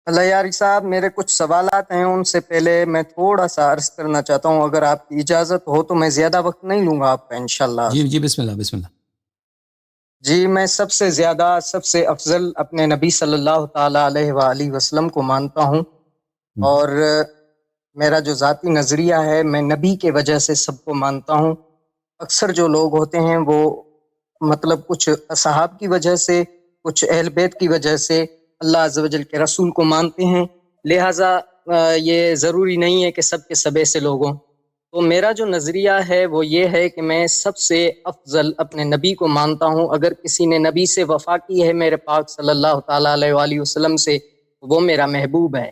اللہ یاری صاحب، میرے کچھ سوالات ہیں، ان سے پہلے میں تھوڑا سا عرض کرنا چاہتا ہوں، اگر آپ کی اجازت ہو تو میں زیادہ وقت نہیں لوں گا آپ کا انشاءاللہ۔ جی بسم اللہ بسم اللہ۔ جی، میں سب سے زیادہ سب سے افضل اپنے نبی صلی اللہ تعالیٰ علیہ وآلہ وسلم کو مانتا ہوں، اور میرا جو ذاتی نظریہ ہے، میں نبی کے وجہ سے سب کو مانتا ہوں۔ اکثر جو لوگ ہوتے ہیں وہ مطلب کچھ اصحاب کی وجہ سے، کچھ اہل بیت کی وجہ سے اللہ عز و جل کے رسول کو مانتے ہیں، لہٰذا یہ ضروری نہیں ہے کہ سب کے سب ایسے لوگ ہوں۔ تو میرا جو نظریہ ہے وہ یہ ہے کہ میں سب سے افضل اپنے نبی کو مانتا ہوں۔ اگر کسی نے نبی سے وفا کی ہے میرے پاک صلی اللہ تعالیٰ علیہ وآلہ وسلم سے، وہ میرا محبوب ہے۔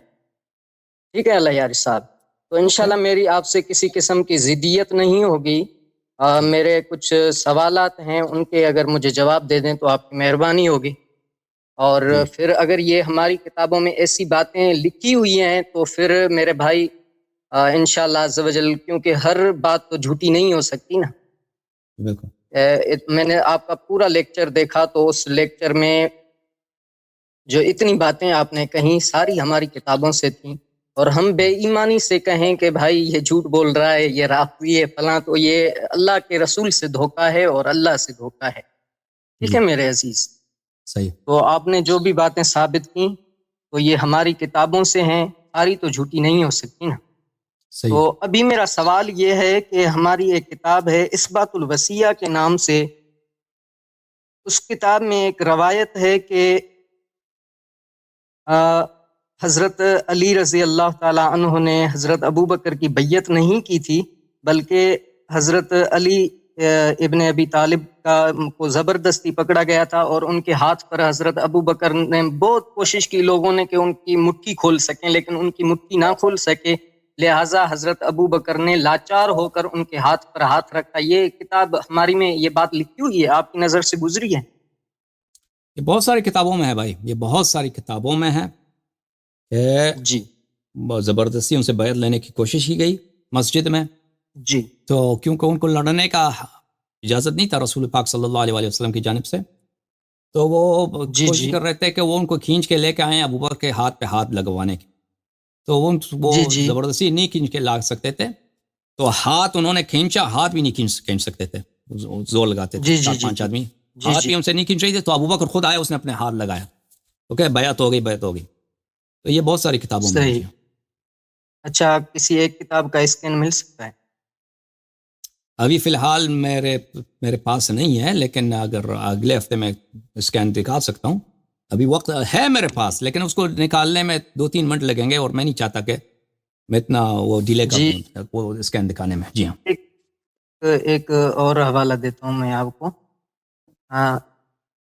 ٹھیک ہے اللہ یاری صاحب، تو انشاءاللہ میری آپ سے کسی قسم کی ضدیت نہیں ہوگی۔ میرے کچھ سوالات ہیں، ان کے اگر مجھے جواب دے دیں تو آپ کی مہربانی ہوگی، اور پھر اگر یہ ہماری کتابوں میں ایسی باتیں لکھی ہوئی ہیں تو پھر میرے بھائی انشاءاللہ عز و جل، کیونکہ ہر بات تو جھوٹی نہیں ہو سکتی نا۔ بالکل میں نے آپ کا پورا لیکچر دیکھا، تو اس لیکچر میں جو اتنی باتیں آپ نے کہیں ساری ہماری کتابوں سے تھیں، اور ہم بے ایمانی سے کہیں کہ بھائی یہ جھوٹ بول رہا ہے، یہ رافضی ہے فلاں، تو یہ اللہ کے رسول سے دھوکہ ہے اور اللہ سے دھوکہ ہے۔ ٹھیک ہے میرے عزیز، صحیح۔ تو آپ نے جو بھی باتیں ثابت کی تو یہ ہماری کتابوں سے ہیں، ساری تو جھوٹی نہیں ہو سکتی نا۔ صحیح۔ تو ابھی میرا سوال یہ ہے کہ ہماری ایک کتاب ہے اثبات الوصیہ کے نام سے، اس کتاب میں ایک روایت ہے کہ حضرت علی رضی اللہ تعالیٰ عنہ نے حضرت ابو بکر کی بیعت نہیں کی تھی، بلکہ حضرت علی ابن ابی طالب کو زبردستی پکڑا گیا تھا، اور ان کے ہاتھ پر حضرت ابو بکر نے بہت کوشش کی لوگوں نے کہ ان کی مٹھی کھول سکیں، لیکن ان کی مٹھی نہ کھول سکے، لہٰذا حضرت ابو بکر نے لاچار ہو کر ان کے ہاتھ پر ہاتھ رکھا۔ یہ کتاب ہماری میں یہ بات لکھی ہوئی ہے، آپ کی نظر سے گزری ہے؟ یہ بہت ساری کتابوں میں ہے بھائی، یہ بہت ساری کتابوں میں ہے کہ جی زبردستی ان سے بیعت لینے کی کوشش کی گئی مسجد میں، جی، تو کیونکہ ان کو لڑنے کا اجازت نہیں تھا رسول پاک صلی اللہ علیہ وسلم کی جانب سے، تو وہ جی کوشش جی کر رہے تھے کہ وہ ان کو کھینچ کے لے کے آئیں ابو بکر کے ہاتھ پہ ہاتھ لگوانے کی، تو وہ جی جی زبردستی نہیں کھینچ کے لا سکتے تھے، تو ہاتھ انہوں نے کھینچا، ہاتھ بھی نہیں کھینچ سکتے تھے، زور لگاتے تھے جی جی چار جی پانچ آدمی، جی ہاتھ جی بھی ان سے نہیں کھینچ رہی تھے، تو ابو بکر خود آیا، اس نے اپنے ہاتھ لگایا، تو کہ بیعت ہو گئی۔ تو یہ بہت ساری کتابوں میں ہے صحیح۔ جی۔ اچھا، کسی ایک کتاب کا اسکین مل سکتا ہے؟ ابھی فی الحال میرے پاس نہیں ہے، لیکن اگر اگلے ہفتے میں اسکین دکھا سکتا ہوں، ابھی وقت ہے میرے پاس، لیکن اس کو نکالنے میں 2-3 منٹ لگیں گے، اور میں نہیں چاہتا کہ میں اتنا وہ ڈیلے کر جی، دوں وہ اسکین دکھانے میں۔ جی ہاں، ایک اور حوالہ دیتا ہوں میں آپ کو۔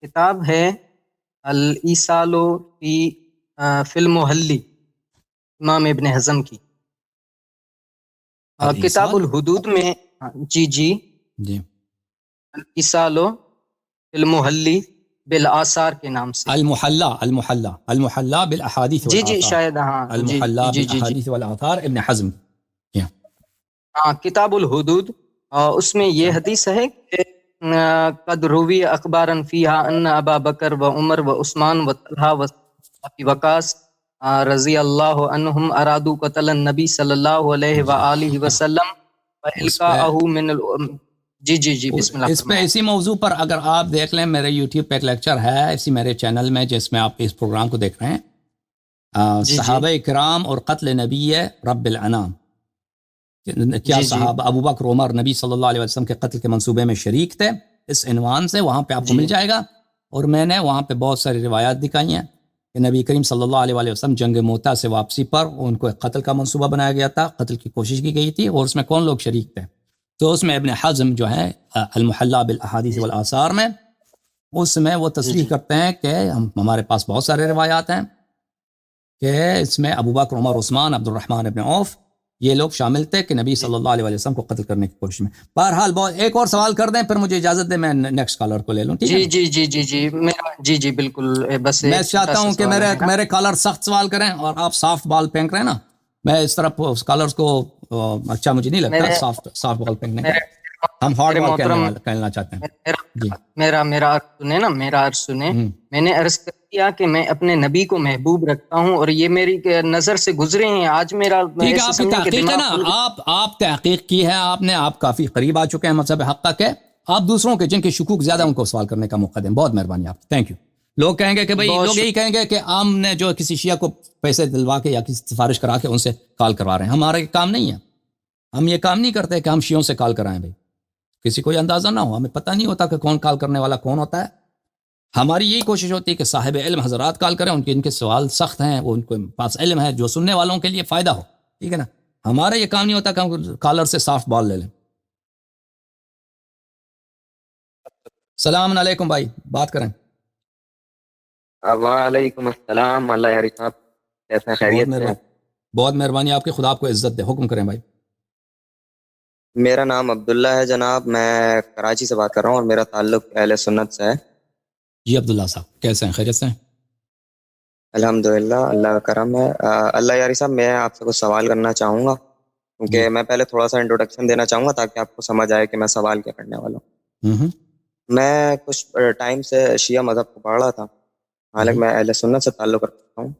کتاب ہے الایصال فی المحلی، امام ابن حزم کی۔ کتاب الحدود میں جی جی الایصال فی المحلی بالآثار کے نام سے، المحلہ بالاحادیث جی جی والآثار، شاید، ہاں جی المحلہ جی جی جی بالاحادیث والآثار ابن حزم۔ جی ہاں، ہاں، کتاب الحدود، اس میں یہ حدیث ہے کہ قد روی اخبارا فیہا ان ابا بکر و عمر و عثمان و طلحہ و ابی وقاص رضی اللہ عنہم ارادو قتل النبی صلی اللہ علیہ وآلہ وسلم والقاءہ من جی جی جی، بسم اللہ اس پہ فرمائیں۔ اسی موضوع پر اگر آپ دیکھ لیں، میرے یوٹیوب پہ ایک لیکچر ہے اسی میرے چینل میں، جس میں آپ اس پروگرام کو دیکھ رہے ہیں، جی جی صحابہ کرام اور قتل نبی رب الانام، کیا جی جی صحابہ ابو بکر عمر نبی صلی اللہ علیہ وسلم کے قتل کے منصوبے میں شریک تھے، اس عنوان سے وہاں پہ آپ کو جی مل جائے گا، اور میں نے وہاں پہ بہت ساری روایات دکھائی ہیں کہ نبی کریم صلی اللہ علیہ وسلم جنگ موتا سے واپسی پر ان کو ایک قتل کا منصوبہ بنایا گیا تھا، قتل کی کوشش کی گئی تھی، اور اس میں کون لوگ شریک تھے؟ تو اس میں ابن حزم جو ہے المحلہ بالاحادیث والآثار میں، اس میں وہ جی تصریح جی کرتے ہیں کہ ہمارے پاس بہت سارے روایات ہیں کہ اس میں ابو بکر عمر عثمان عبد الرحمن ابن عوف یہ لوگ شامل تھے کہ نبی صلی اللہ علیہ وسلم کو قتل کرنے کی کوشش میں۔ بہرحال ایک اور سوال کر دیں، پھر مجھے اجازت دیں، میں نیکسٹ کالر کو لے لوں، ٹھیک ہے جی نا؟ جی جی جی جی جی جی بالکل، بس میں ایک چھوٹا چاہتا سا ہوں کہ سوال ہے میرا۔ میرے کالر سخت سوال کریں اور آپ سافٹ بال پھینک رہے ہیں نا، میں اس طرف کالرز کو اچھا مجھے نہیں لگتا میرے سافٹ بال پھینکنے کا۔ میرے ہم ہارڈ میرے وال محترم کہنا چاہتے ہیں. جی میرا عرض سنیں نا، میرا عرض سنیں. ہم. میں نے عرض کر دیا کہ میں اپنے نبی کو محبوب رکھتا ہوں، اور یہ میری نظر سے گزرے ہیں. آج میرا ٹھیک ہے، ایسے آپ کی سمجھیں کہ تحقیق ہے دماغ نا، آپ تحقیق کی ہے آپ نے، آپ کافی قریب آ چکے ہیں مذہب حق تک ہے. آپ دوسروں کے جن کے شکوک زیادہ ان کو سوال کرنے کا موقع دیں. بہت مہربانی آپ کی، تھینک یو. لوگ کہیں گے کہ بھئی، بہت لوگ یہی کہیں گے کہ عام نے جو کسی شیعہ کو پیسے دلوا کے یا کسی سفارش کرا کے ان سے کال کروا رہے ہیں. ہمارا یہ کام نہیں ہے. ہم یہ کام نہیں کرتے کہ ہم شیعوں سے کال کرائیں. بھائی کسی کو یہ اندازہ نہ ہو، ہمیں پتہ نہیں ہوتا کہ کون کال کرنے والا کون ہوتا ہے. ہماری یہی کوشش ہوتی ہے کہ صاحب علم حضرات کال کریں، ان کے سوال سخت ہیں، وہ ان کے پاس علم ہے جو سننے والوں کے لیے فائدہ ہو. ٹھیک ہے نا. ہمارا یہ کام نہیں ہوتا کہ ہم کالر سے سافٹ بال لے لیں. السلام علیکم بھائی، بات کریں. وعلیکم السلام. اللہ یاری صاحب کیسے، خیریت سے؟ بہت مہربانی آپ کی، خدا آپ کو عزت دے. حکم کریں بھائی. میرا نام عبداللہ ہے جناب، میں کراچی سے بات کر رہا ہوں اور میرا تعلق اہل سنت سے ہے. جی عبداللہ صاحب، کیسے ہیں؟ خیریت سے ہیں؟ الحمدللہ، اللہ کا کرم ہے. اللہ یاری صاحب، میں آپ سے کچھ سوال کرنا چاہوں گا، کیونکہ میں پہلے تھوڑا سا انٹروڈکشن دینا چاہوں گا تاکہ آپ کو سمجھ آئے کہ میں سوال کیا کرنے والا ہوں. میں کچھ ٹائم سے شیعہ مذہب کو پڑھ رہا تھا، حالانکہ میں اہل سنت سے تعلق رکھتا ہوں.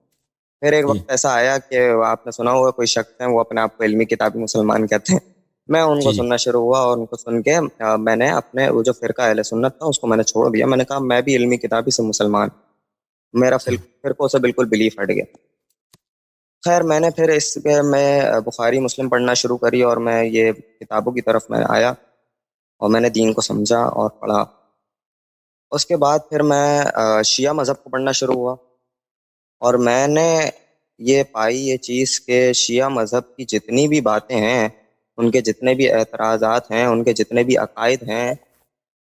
پھر ایک وقت ایسا آیا کہ آپ نے سنا ہوگا کوئی شخص ہیں وہ اپنے آپ کو علمی کتابی مسلمان کہتے ہیں. میں ان کو سننا شروع ہوا اور ان کو سن کے میں نے اپنے وہ جو فرقہ اہل سنت تھا اس کو میں نے چھوڑ دیا. میں نے کہا میں بھی علمی کتابی سے مسلمان، میرا فرقوں سے بالکل بلیف ہٹ گیا. خیر میں نے پھر اس کے میں بخاری مسلم پڑھنا شروع کری اور میں یہ کتابوں کی طرف میں آیا اور میں نے دین کو سمجھا اور پڑھا. اس کے بعد پھر میں شیعہ مذہب کو پڑھنا شروع ہوا اور میں نے یہ پائی یہ چیز کہ شیعہ مذہب کی جتنی بھی باتیں ہیں، ان کے جتنے بھی اعتراضات ہیں، ان کے جتنے بھی عقائد ہیں،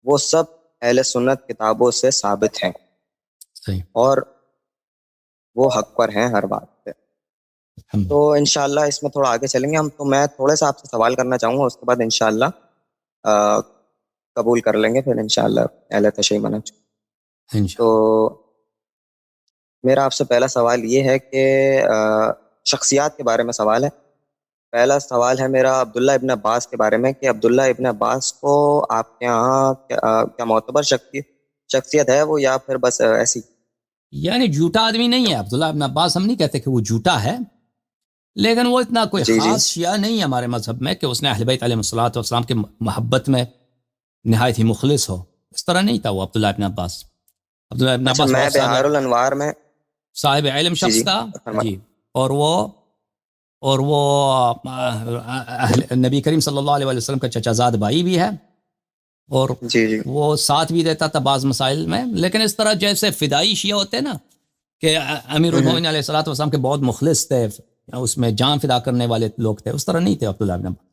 وہ سب اہل سنت کتابوں سے ثابت ہیں اور وہ حق پر ہیں ہر بات پہ. تو انشاءاللہ اس میں تھوڑا آگے چلیں گے ہم. تو میں تھوڑے سا آپ سے سوال کرنا چاہوں گا، اس کے بعد انشاءاللہ قبول کر لیں گے پھر انشاءاللہ اہل تشیع بنا. تو میرا آپ سے پہلا سوال یہ ہے کہ شخصیات کے بارے میں سوال ہے. پہلا سوال ہے میرا عبداللہ ابن عباس کے بارے میں کہ عبداللہ ابن عباس کو آپ کے یہاں کیا معتبر شخصیت ہے وہ، یا پھر بس ایسی؟ یعنی جھوٹا آدمی نہیں ہے عبداللہ ابن عباس. ہم نہیں کہتے کہ وہ جھوٹا ہے، لیکن وہ اتنا کوئی خاص شیعہ نہیں ہے ہمارے مذہب میں کہ اس نے اہل بیت علیہ الصلوۃ والسلام کے محبت میں نہایت ہی مخلص ہو. اس طرح نہیں تھا وہ عبداللہ ابن عباس. عبداللہ ابن عباس میں بہار الانوار میں صاحب علم شخص تھا. جی. اور وہ نبی کریم صلی اللہ علیہ وسلم کا چچا زاد بھائی بھی ہے، اور وہ ساتھ بھی دیتا تھا بعض مسائل میں. لیکن اس طرح جیسے فدائی شیعہ ہوتے نا کہ امیر المومنین علیہ الصلوۃ والسلام کے بہت مخلص تھے، اس میں جان فدا کرنے والے لوگ تھے، اس طرح نہیں تھے عبداللہ ابن عباس.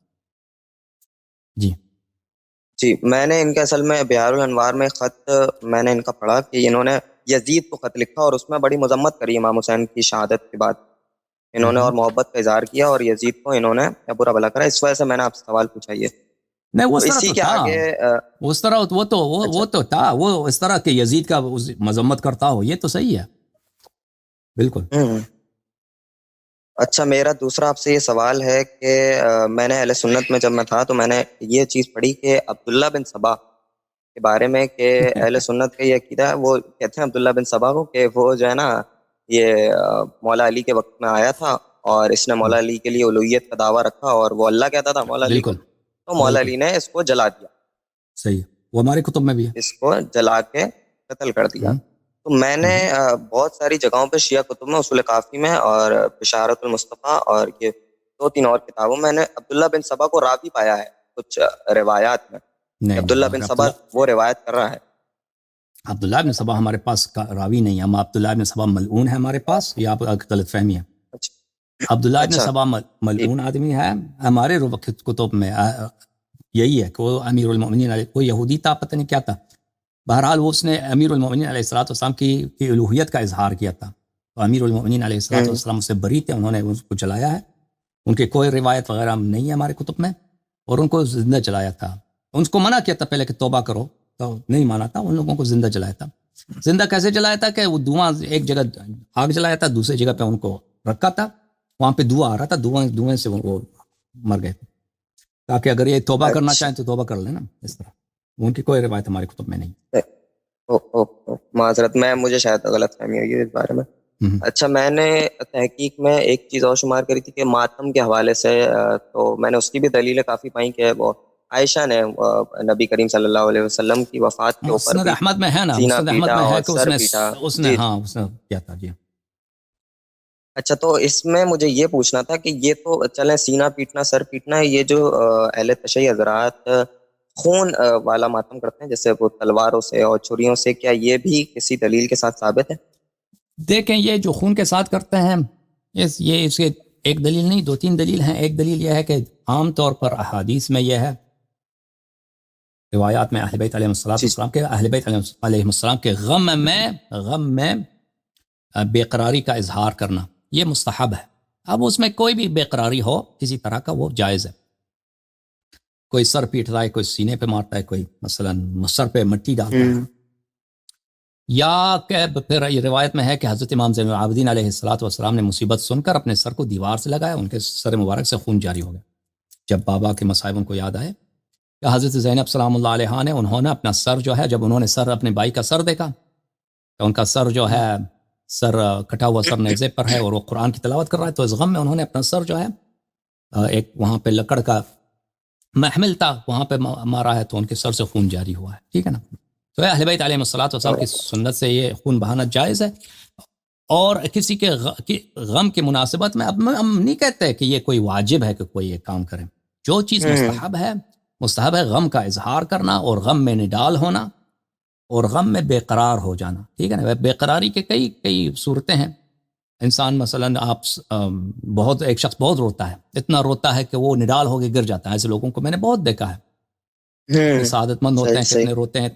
جی میں نے ان کے اصل میں بہار الانوار میں خط میں نے ان کا پڑھا کہ انہوں نے یزید کو خط لکھا اور اس میں بڑی مذمت کری امام حسین کی شہادت کے بعد انہوں نے، اور محبت کا اظہار کیا، اور یزید کو انہوں نے برا بھلا کرا. اس وجہ سے میں نے آپ سے سوال پوچھا. یہ نہیں وہ اس طرح تو تھا، اس طرح وہ تو تھا، وہ اس طرح کہ یزید کا مذمت کرتا ہو، یہ تو صحیح ہے بالکل. اچھا میرا دوسرا آپ سے یہ سوال ہے کہ میں نے اہل سنت میں جب میں تھا تو میں نے یہ چیز پڑھی کہ عبداللہ بن سبا کے بارے میں کہ اہل سنت کا یہ عقیدہ ہے، وہ کہتے ہیں عبداللہ بن سبا کو کہ وہ جو ہے نا یہ مولا علی کے وقت میں آیا تھا اور اس نے مولا علی کے لیے الوہیت کا دعویٰ رکھا اور وہ اللہ کہتا تھا مولا علی کو، تو مولا علی نے اس کو جلا دیا. صحیح، وہ ہمارے کتب میں بھی ہے، اس کو جلا کے قتل کر دیا. تو میں نے بہت ساری جگہوں پہ شیعہ کتب میں، اصول کافی میں اور بشارت المصطفیٰ اور یہ 2-3 اور کتابوں میں نے عبداللہ بن سبا کو راوی پایا ہے کچھ روایات میں. عبداللہ بن سبا وہ روایت کر رہا ہے. عبداللہ بن سبا ہمارے پاس راوی نہیں ہے، ہم عبداللہ بن سبا ملعون ہے ہمارے پاس، یہ آپ غلط فہمی ہے. عبداللہ بن سبا ملعون آدمی ہے ہمارے کتب میں. یہی ہے کہ وہ امیر المومنین علیہ، وہ یہودی تھا، پتہ نہیں کیا تھا. بہرحال وہ اس نے امیر المومنین علیہ الصلوۃ والسلام کی الوہیت کا اظہار کیا تھا. تو امیر المومنین علیہ الصلوۃ والسلام اس سے بری تھے، انہوں نے اس کو جلایا ہے. ان کی کوئی روایت وغیرہ نہیں ہے ہمارے کتب میں، اور ان کو زندہ جلایا تھا. ان کو منع کیا تھا پہلے کہ توبہ کرو، تو نہیں مانا تھا، ان لوگوں کو زندہ جلایا تھا. زندہ کیسے جلایا تھا کہ وہ دھواں ایک جگہ آگ جلایا تھا، دوسری جگہ پہ ان کو رکھا تھا، وہاں پہ دھواں آ رہا تھا، دھوئیں سے وہ مر گئے تھے. تاکہ اگر یہ توبہ کرنا اچھا چاہیں تو توبہ کر لیں نا. اس طرح ان کی کوئی روایت ہماری کتب میں نہیں. معذرت، مجھے شاید غلط فہمی ہوئی ہے اس بارے میں. ہم. اچھا، میں نے تحقیق میں ایک چیز اور شمار کری تھی کہ ماتم کے حوالے سے تو میں نے اس کی بھی دلیلیں کافی پائیں کہ وہ عائشہ نے نبی کریم صلی اللہ علیہ وسلم کی وفات کے اوپر مسند بھی احمد میں ہے نا، سینہ مسند احمد پیٹا میں ہے اور کہ سر پیٹا. اس نے جی ہاں اس نے کیا تھا. جی اچھا، تو اس میں مجھے یہ پوچھنا تھا کہ یہ تو چلیں سینہ پیٹنا سر پیٹنا، یہ جو اہل تشیع حضرات خون والا ماتم کرتے ہیں جیسے وہ تلواروں سے اور چھریوں سے، کیا یہ بھی کسی دلیل کے ساتھ ثابت ہے؟ دیکھیں یہ جو خون کے ساتھ کرتے ہیں یہ اس کے ایک دلیل نہیں، 2-3 دلیل ہیں. ایک دلیل یہ ہے کہ عام طور پر احادیث میں یہ ہے، روایات میں اہل بیت علیہ جی السلام کے اہل بیت علیہ السلام کے غم میں بے قراری کا اظہار کرنا یہ مستحب ہے. اب اس میں کوئی بھی بے قراری ہو کسی طرح کا وہ جائز ہے. کوئی سر پیٹ رہا ہے، کوئی سینے پہ مارتا ہے، کوئی مثلا سر پہ مٹی ڈالتا ہے، یا کہ پھر یہ روایت میں ہے کہ حضرت امام زین العابدین علیہ السلام نے مصیبت سن کر اپنے سر کو دیوار سے لگایا، ان کے سر مبارک سے خون جاری ہو گیا. جب بابا کے مصائب ان کو یاد آئے کہ حضرت زینب سلام اللہ علیہ نے انہوں نے اپنا سر جو ہے، جب انہوں نے سر اپنے بھائی کا سر دیکھا تو ان کا سر جو ہے سر کٹا ہوا سر نیزے پر ہے اور وہ قرآن کی تلاوت کر رہا ہے، تو اس غم میں انہوں نے اپنا سر جو ہے ایک وہاں پہ لکڑ کا محمل تھا وہاں پہ مارا ہے، تو ان کے سر سے خون جاری ہوا ہے. ٹھیک ہے نا. تو اہل بیت علیہ السلام کی سنت سے یہ خون بہانا جائز ہے. اور کسی کے غم کی مناسبت میں اب ہم نہیں کہتے کہ یہ کوئی واجب ہے کہ کوئی یہ کام کرے. جو چیز مستحب ہے غم کا اظہار کرنا اور غم میں نڈال ہونا اور غم میں بے قرار ہو جانا. ٹھیک ہے نا. بے قراری کے کئی صورتیں ہیں. انسان مثلا ایک شخص بہت روتا ہے، اتنا روتا ہے کہ وہ نڈال ہو کے گر جاتا ہے. ایسے لوگوں کو میں نے بہت دیکھا ہے. سعادت مند ہوتے ہیں، کتنے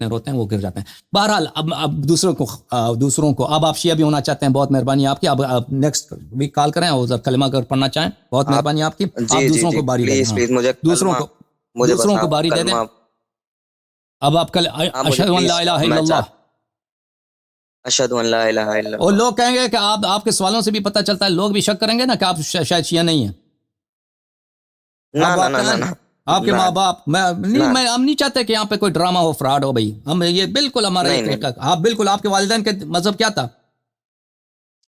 روتے ہیں وہ گر جاتے ہیں. بہرحال اب دوسروں کو اب آپ شیعہ بھی ہونا چاہتے ہیں، بہت مہربانی آپ کی. اب نیکسٹ ویک کال کریں اور کلمہ اگر پڑھنا چاہیں بہت مہربانی آپ کی. آپ دوسروں کو باری دے دیں. دوسروں کو باری دے دیں. اب آپ کل اشہد ان لا الہ الا اللہ، اشہد ان لا الہ الا اللہ. اور لوگ کہیں گے کہ آپ کے سوالوں سے بھی پتہ چلتا ہے، لوگ بھی شک کریں گے نا کہ آپ شاید شیعہ نہیں ہیں. آپ کے ماں باپ ہم نہیں چاہتے کہ یہاں پہ کوئی ڈرامہ ہو، فراڈ ہو. بھائی ہم یہ بالکل ہمارا آپ بالکل آپ کے والدین کے مذہب کیا تھا؟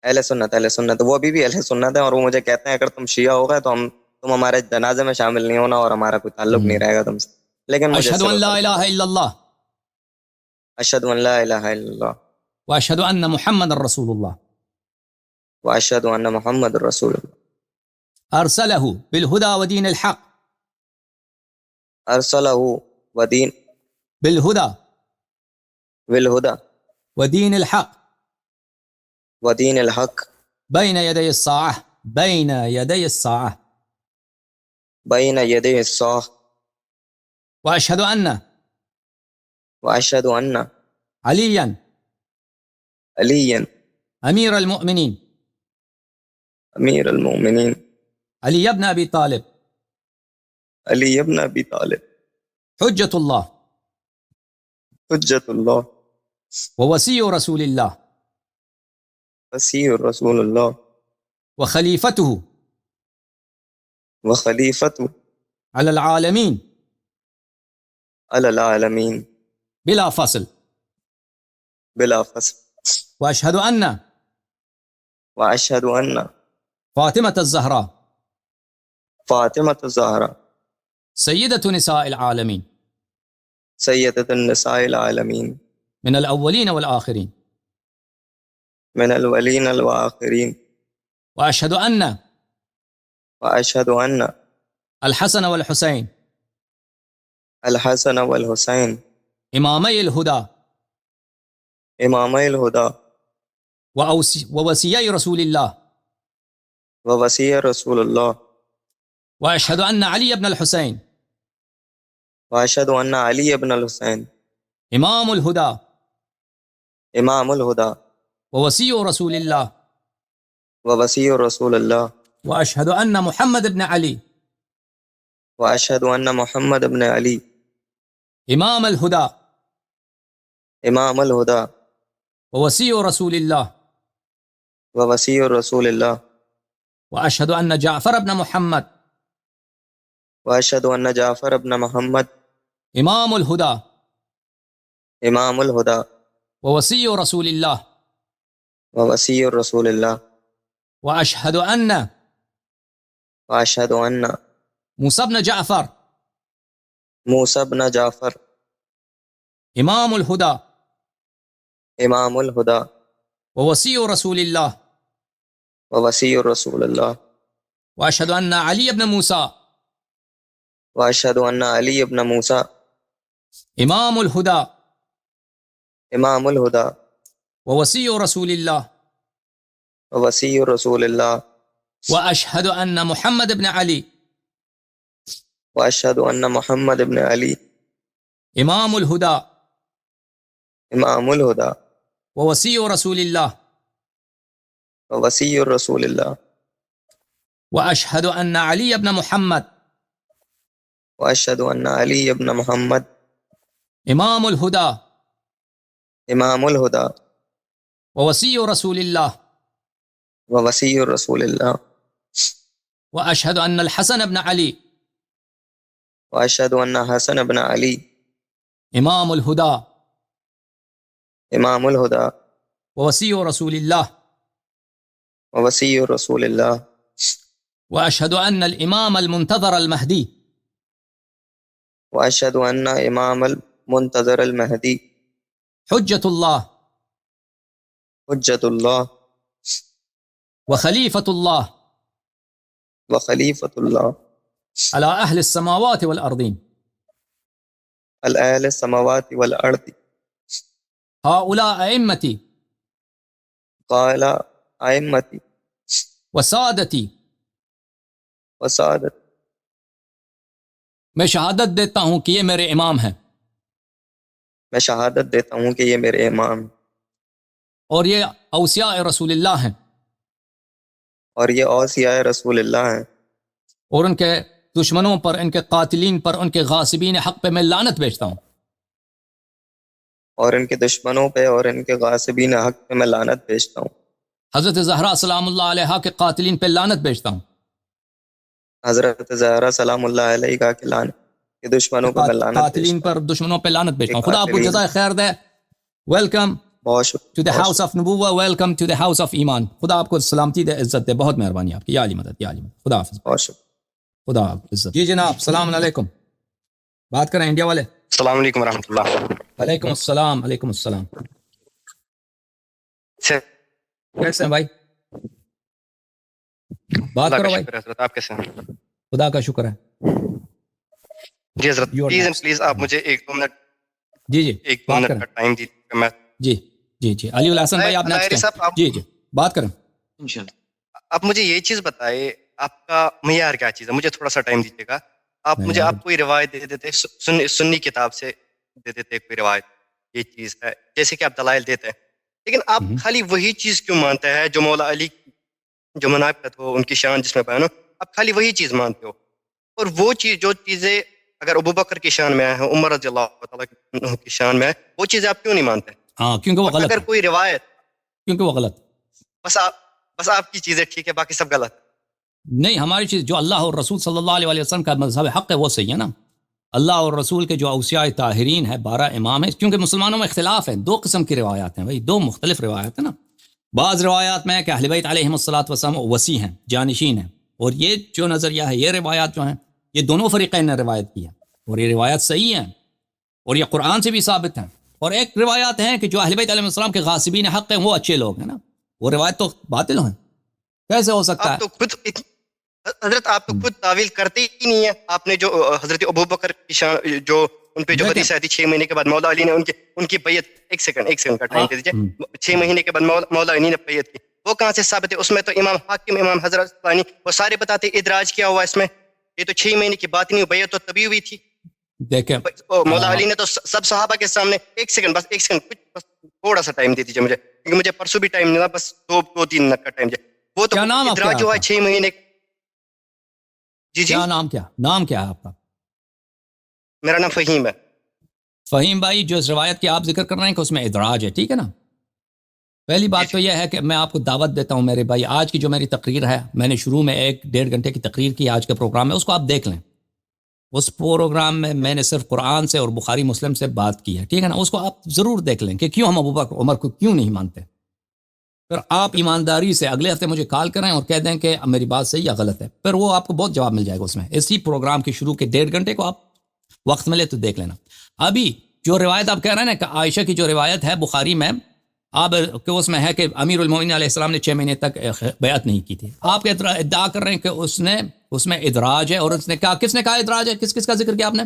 اہل سنت. وہ بھی اہل سنت ہے اور وہ مجھے کہتے ہیں اگر تم شیعہ ہو گئے تو تم ہمارے جنازے میں شامل نہیں ہونا اور ہمارا کوئی تعلق نہیں رہے گا تم سے. لیکن اشہد ان لا الہ الا اللہ، اشہد ان لا الہ الا اللہ، واشہد ان محمد رسول اللہ، واشہد ان محمد رسول اللہ، ارسلہ بالہدی ودین الحق، ارسلہ بالہدی بالہدی ودین الحق ودین الحق بین یدی الساعہ بین یدی الساعہ بین یدی الساعہ واشہد ان واشہد ان علیا علی امیر المؤمنین امیر المؤمنین علی ابن ابی طالب علی ابن ابی طالب حجت اللہ حجت اللہ ووسی رسول اللہ وصی رسول اللہ وخلیفتہ وخلیفتہ علی العالمین علی العالمین بلا فصل بلا فصل. واشہد ان واشہد ان فاطمۃ الزہراء فاطمۃ الزہراء سیدۃ نساء العالمین سیدۃ النساء العالمین من الاولین والآخرین من الاولین والآخرین. واشہد ان واشہد ان الحسن والحسین الحسن والحسین امامی الہدی امامی الہدی ووسی رسول اللہ ووصی رسول اللہ. واشہد ان علی ابن الحسین واشہد ان علی ابن الحسین امام الہدی امام الہدی ووسی رسول اللہ ووصی رسول اللہ. واشہد ان محمد ابن علی واشہد ان محمد ابن علی امام الہدی امام الہدی ووسی رسول اللہ ووصی رسول اللہ. واشہد ان جعفر ابن محمد واشهد ان جعفر ابن محمد امام الہدی امام الہدی ووصی رسول اللہ ووصی رسول اللہ واشہد ان واشهد ان موسیٰ بن جعفر موسیٰ بن جعفر امام الہدی امام الہدی ووصی رسول اللہ ووصی رسول اللہ واشہد ان علی بن موسیٰ واشهد ان علی ابن موسیٰ امام الہدی امام الہدی ووصی رسول اللہ ووصی رسول اللہ واشہد ان محمد بن علی واشهد ان محمد ابن علی امام الہدی امام الہدی ووصی رسول اللہ ووصی رسول اللہ واشہد ان علی بن محمد واشهد ان علی ابن محمد امام الہدی امام الہدی ووصی رسول اللہ ووصی رسول اللہ واشہد ان الحسن بن علی واشهد ان حسن ابن علی امام الہدی امام الہدی ووصی رسول اللہ ووصی رسول اللہ واشہد ان الامام المنتظر المہدی واشهد ان امام المنتظر المہدی حجت اللہ حجت اللہ وخلیفۃ اللہ وخلیفۃ اللہ علی اہل السماوات والارضین الاہل السماوات والارض ہؤلاء ائمتی قال ائمتی وسادتی وسادت میں شہادت دیتا ہوں کہ یہ میرے امام ہیں میں شہادت دیتا ہوں کہ یہ میرے امام اور یہ اوصیاء رسول اللہ ہیں اور یہ اوصیاء رسول اللہ ہیں اور ان کے دشمنوں پر، ان کے قاتلین پر، ان کے غاصبین حق پہ میں لعنت بھیجتا ہوں اور ان کے دشمنوں پہ اور ان کے غاصبین حق پہ میں لعنت بھیجتا ہوں حضرت زہرا سلام اللہ علیہا کے قاتلین پہ لعنت بھیجتا ہوں حضرت زہرا سلام اللہ علیہ کا کہ کے دشمنوں پہ میں لعنت قاتلین بھیجتا پر، ہوں دشمنوں پہ لعنت بھیجتا ہوں. خدا آپ کو قاتلین. جزائے خیر دے. ویلکم بہت ٹو دا ہاؤس شکریہ آف نبوہ، welcome to the house of ایمان. خدا آپ کو سلامتی دے، عزت دے. بہت مہربانی آپ کی. یا علی مدد، یا علی مدد. خدا حافظ. بہت شکریہ. خدا عزت. جی جناب، السلام علیکم. بات کریں انڈیا والے. السلام علیکم ورحمۃ اللہ. وعلیکم السلام. علیکم السلام. کیسے ہیں بھائی؟ بات کرو بھائی. حضرت آپ کیسے ہیں؟ خدا کا شکر ہے. جی حضرت You are please next. Please آپ مجھے ایک دو منٹ جی جی ایک دو بات منٹ کریں. کا ٹائم دیجیے. میں جی جی جی علی الحسن بھائی آپ طاہری نیکسٹ صاحب، ہیں. آپ جی جی بات کریں. آپ مجھے یہ چیز بتائے، آپ کا معیار کیا چیز ہے؟ مجھے تھوڑا سا ٹائم دیجیے گا. آپ مجھے آپ کوئی روایت دے دیتے، سنی کتاب سے دے دیتے کوئی روایت، یہ چیز ہے جیسے کہ آپ دلائل دیتے ہیں، لیکن آپ خالی وہی چیز کیوں مانتے ہیں جو مولا علی جو مناقت ہو، ان کی شان جس میں بیان ہو، آپ خالی وہی چیز مانتے ہو، اور وہ چیز جو چیزیں اگر ابو بکر کی شان میں ہے، عمر رضی اللہ تعالیٰ کی شان میں ہے، وہ چیزیں آپ کیوں نہیں مانتے؟ ہاں کیونکہ وہ غلط اگر ہے. کوئی روایت کیونکہ وہ غلط. بس آپ کی چیزیں ٹھیک ہے، باقی سب غلط. نہیں، ہماری چیز جو اللہ اور رسول صلی اللہ علیہ وسلم کا مذہب حق ہے وہ صحیح ہے نا. اللہ اور رسول کے جو اوصیاء طاہرین ہیں، 12 امام ہیں. کیونکہ مسلمانوں میں اختلاف ہے، 2 قسم کی روایات ہیں بھائی، 2 مختلف روایات ہیں نا. بعض روایات میں ہے کہ اہل بیت علیہم الصلوۃ والسلام وصی ہیں، جانشین ہیں، اور یہ جو نظریہ ہے، یہ روایات جو ہیں، یہ دونوں فریقین نے روایت کی ہے اور یہ روایات صحیح ہیں اور یہ قرآن سے بھی ثابت ہیں. اور ایک روایات ہیں کہ جو اہل بیت علیہ السلام کے غاصبین حق ہیں وہ اچھے لوگ ہیں نا. وہ روایت تو باطل ہیں. کیسے ہو سکتا ہے؟ آپ تو خود حضرت آپ تو خود تعویل کرتے ہی نہیں ہیں. آپ نے جو حضرت ابو بکر کی شان، جو ان پہ جو حدیث آئی تھی 6 مہینے کے بعد مولا علی نے ان کی بیعت، ایک سیکنڈ کا ٹائم دے دیجیے، 6 مہینے کے بعد مولا علی نے بیعت کی، وہ کہاں سے ثابت ہے؟ اس میں تو امام حاکم، امام حضرت ثانی، وہ سارے بتاتے ادراج کیا ہوا اس میں. یہ تو 6 مہینے کی بات نہیں، بیعت تو تبھی ہوئی تھی. دیکھیں مولا علی نے تو سب صحابہ کے سامنے، ایک سیکنڈ بس تھوڑا سا ٹائم دے دیجیے مجھے، کیونکہ مجھے پرسوں بھی ٹائم نہیں، بس 2-3 منٹ کا ٹائم دے. وہ تو کیا نام آپ ادراج ہوا ہے 6 مہینے. جی کیا نام کیا ہے آپ کا؟ میرا نام فہیم ہے. فہیم بھائی، جو اس روایت کی آپ ذکر کر رہے ہیں کہ اس میں ادراج ہے، ٹھیک ہے نا. پہلی بات تو یہ ہے کہ میں آپ کو دعوت دیتا ہوں میرے بھائی، آج کی جو میری تقریر ہے، میں نے شروع میں 1-1.5 گھنٹے کی تقریر کی آج کے پروگرام میں، اس کو آپ دیکھ لیں. اس پروگرام میں میں نے صرف قرآن سے اور بخاری مسلم سے بات کی ہے، ٹھیک ہے نا، اس کو آپ ضرور دیکھ لیں کہ کیوں ہم ابوبکر عمر کو کیوں نہیں مانتے. پھر آپ ایمانداری سے اگلے ہفتے مجھے کال کریں اور کہہ دیں کہ میری بات صحیح یا غلط ہے، پھر وہ آپ کو بہت جواب مل جائے گا اس میں. اسی پروگرام کے شروع کے 1.5 گھنٹے کو آپ وقت ملے تو دیکھ لینا. ابھی جو روایت آپ کہہ رہے ہیں نا کہ عائشہ کی جو روایت ہے بخاری میں، آپ کہ اس میں ہے کہ امیر المومنین علیہ السلام نے 6 مہینے تک بیعت نہیں کی تھی. آپ ادعا کر رہے ہیں کہ اس میں ادراج ہے، اور اس نے کہا، کس نے کہا ادراج ہے؟ کس کا ذکر کیا آپ نے؟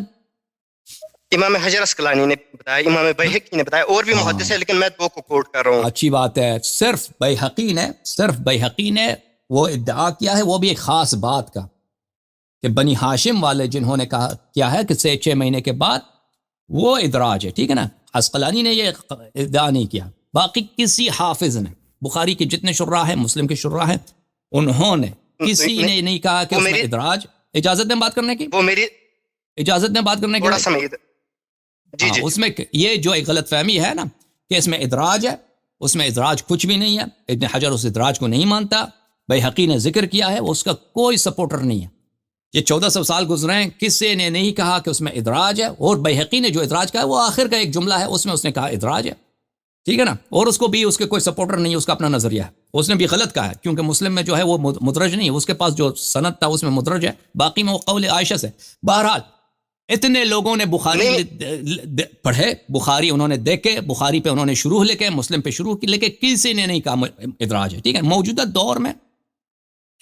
امام حجر اسقلانی نے بتایا، امام بیہقی نے بتایا، اور بھی محدث ہے، لیکن میں 2 کو کوٹ کر رہا ہوں. اچھی بات ہے. صرف بیہقی نے وہ ادعا کیا ہے، وہ بھی ایک خاص بات کا، کہ بنی ہاشم والے جنہوں نے کہا کیا ہے کہ 6 مہینے کے بعد وہ ادراج ہے، ٹھیک ہے نا. اسقلانی نے یہ ادعا نہیں کیا. باقی کسی حافظ نے، بخاری کے جتنے شراح ہیں، مسلم کے شراح ہیں، انہوں نے کسی نے نہیں کہا کہ اس میں ادراج. اجازت دیں بات کرنے کی؟ وہ میری اجازت دیں بات کرنے کی؟ تھوڑا سمجھ. جی جی. اس میں یہ جو ایک غلط فہمی ہے نا کہ اس میں ادراج ہے، اس میں ادراج کچھ بھی نہیں ہے. ابن حجر اس ادراج کو نہیں مانتا. بیہقی نے ذکر کیا ہے، اس کا کوئی سپورٹر نہیں ہے. یہ 1400 سال گزرے ہیں، کسی نے نہیں کہا کہ اس میں ادراج ہے. اور بیہقی نے جو ادراج کہا ہے وہ آخر کا ایک جملہ ہے، اس میں اس نے کہا ادراج ہے، ٹھیک ہے نا. اور اس کو بھی اس کے کوئی سپورٹر نہیں ہے، اس کا اپنا نظریہ ہے. اس نے بھی غلط کہا ہے، کیونکہ مسلم میں جو ہے وہ مدرج نہیں ہے، اس کے پاس جو سند تھا اس میں مدرج ہے، باقی میں وہ قول عائشہ سے. بہرحال اتنے لوگوں نے بخاری پڑھے، بخاری انہوں نے دیکھے، بخاری پہ انہوں نے شروع لکھے، مسلم پہ شروع لکھے، کسی نے نہیں کہا ادراج ہے، ٹھیک ہے. موجودہ دور میں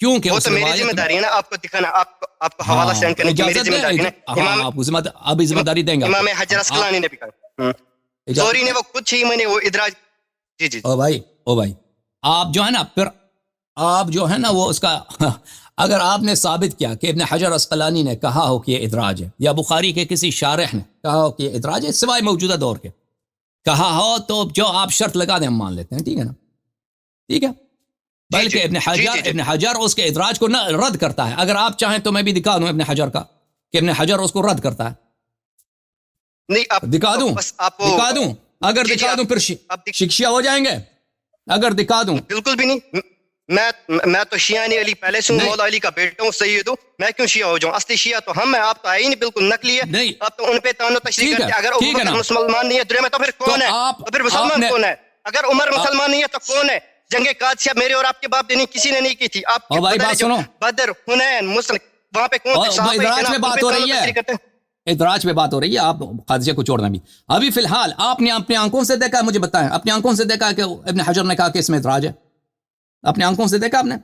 کیونکہ وہ تو میری ذمہ داری ہے نا آپ کو دکھانا، آپ کو حوالہ سینڈ کرنے کی میری ذمہ داری ہے نا. آپ کو ابھی ذمہ داری دیں گے. امام حجر اسقلانی نے بھی کہا، زوری نے وہ کچھ ہی میں نے وہ ادراج. جی جی. او بھائی آپ جو ہے نا، پھر آپ جو ہے نا وہ اس کا اگر آپ نے ثابت کیا کہ ابن حجر اسقلانی نے کہا ہو کہ یہ ادراج ہے، یا بخاری کے کسی شارح نے کہا ہو کہ یہ ادراج ہے، سوائے موجودہ دور کے کہا ہو، تو جو آپ شرط لگا دیں ہم مان لیتے ہیں، ٹھیک ہے نا، ٹھیک ہے. بلکہ ابن حجر اس کے ادراج کو نہ رد کرتا ہے. اگر آپ چاہیں تو میں بھی دکھا دوں ابن حجر کا کہ ابن حجر اس کو رد کرتا ہے. نہیں دکھا دوں اگر دکھا دوں پھر شکشیہ ہو جائیں گے. اگر دکھا دوں بالکل بھی نہیں. میں تو شیعہ علی پہلے سے مولا علی کا بیٹا ہوں، سید ہوں. میں کیوں شیعہ ہو جاؤں؟ اصلی شیعہ تو ہم ہیں، آپ تو آئے ہی نہیں، بالکل نقلی ہے. آپ تو ان پہ تانو تشریح کرتے ہیں. اگر ابوبکر مسلمان نہیں ہے دنیا میں تو پھر کون ہے؟ تو پھر مسلمان کون ہے؟ اگر عمر مسلمان نہیں ہے تو کون ہے؟ جنگ قادسیہ میرے اور آپ کے باپ نے کسی نے نہیں کی تھی. آپ بدر، حنین، مسلم، وہاں پہ کون تھے؟ ادراج میں بات ہو رہی ہے، ادراج پہ بات ہو رہی ہے. آپ قادسیہ کو چھوڑنا بھی. ابھی فی الحال آپ نے اپنے آنکھوں سے دیکھا، مجھے بتائیں، اپنے آنکھوں سے دیکھا کہ ابن حجر نے کہا کہ اس میں ادراج ہے؟ اپنے آنکھوں سے دیکھا آپ نے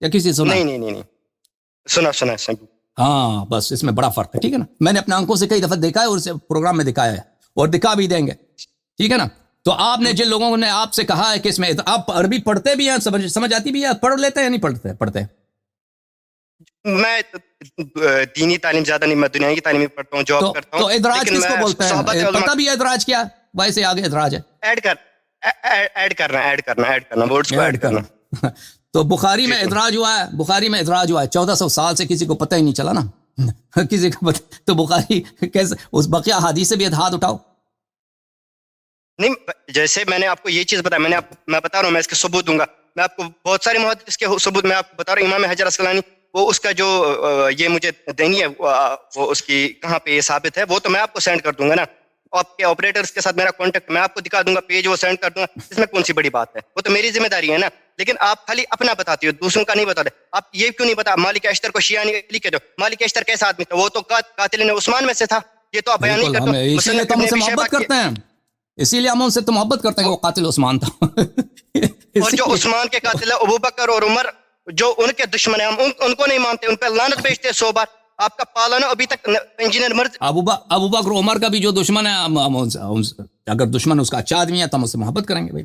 یا کسی سنا؟ نہیں سنا. ہاں بس اس میں بڑا فرق ہے، ٹھیک ہے نا. میں نے اپنے آنکھوں سے کئی دفعہ دیکھا ہے اور اسے پروگرام میں دکھایا ہے اور دکھا بھی دیں گے، ٹھیک ہے نا. تو آپ نے جن لوگوں نے آپ سے کہا ہے کہ اس میں آپ عربی پڑھتے بھی ہیں، سمجھ آتی بھی ہے، پڑھ لیتے ہیں یا نہیں پڑھتے؟ میں دینی تعلیم زیادہ نہیں، میں دنیا کی تعلیم پڑھتا ہوں، جاب کرتا ہوں. تو ادراج کس کو بولتے ہیں؟ پتہ بھی ہے ادراج کیا؟ ویسے آگے ادراج ہے، ایڈ کرنا ورڈز کو ایڈ کرنا. تو بخاری میں ادراج ہوا ہے 1400 سال سے کسی کو پتہ ہی نہیں چلا نا کسی کو پتہ. تو بخاری کیسے اس بقیہ حدیث سے بھی ہاتھ اٹھاؤ. نہیں، جیسے میں نے آپ کو یہ چیز بتایا، میں بتا رہا ہوں، میں اس کے ثبوت دوں گا. میں آپ کو بہت سارے محدث کے ثبوت میں آپ کو بتا رہا ہوں. امام حجر اسقلانی وہ اس کا جو یہ مجھے دینی ہے، وہ اس کی کہاں پہ یہ ثابت ہے، وہ تو میں آپ کو سینڈ کر دوں گا نا. آپ کے آپریٹرز کے ساتھ میرا کانٹیکٹ، میں آپ کو دکھا دوں گا، پیج وہ سینڈ کر دوں گا. اس میں کون سی بڑی بات ہے؟ وہ تو میری ذمہ داری ہے نا. لیکن آپ خالی اپنا بتاتے ہو، دوسروں کا نہیں بتاتے. آپ یہ کیوں نہیں بتا مالک اشتر کو شیعہ علی کہتے ہو؟ مالک اشتر کیسا آدمی تھا؟ وہ تو قاتل عثمان میں سے تھا. یہ تو آپ بیان نہیں کرتے. اسی لیے تو ہم سے محبت کرتے ہیں، اسی لیے ہم ان سے تو محبت کرتے ہیں کہ وہ قاتل عثمان تھا. اور جو عثمان کے قاتل ہے ابوبکر اور عمر، جو ان کے دشمن ہیں، ہم ان کو نہیں مانتے، ان پہ لعنت بھیجتے 100 بار. آپ کا پالنا ابھی تک انجینئر مرض ابوبکر عمر کا بھی جو دشمن ہے، اگر دشمن اس کا اچھا آدمی ہے تو ہم اس سے محبت کریں گے بھائی.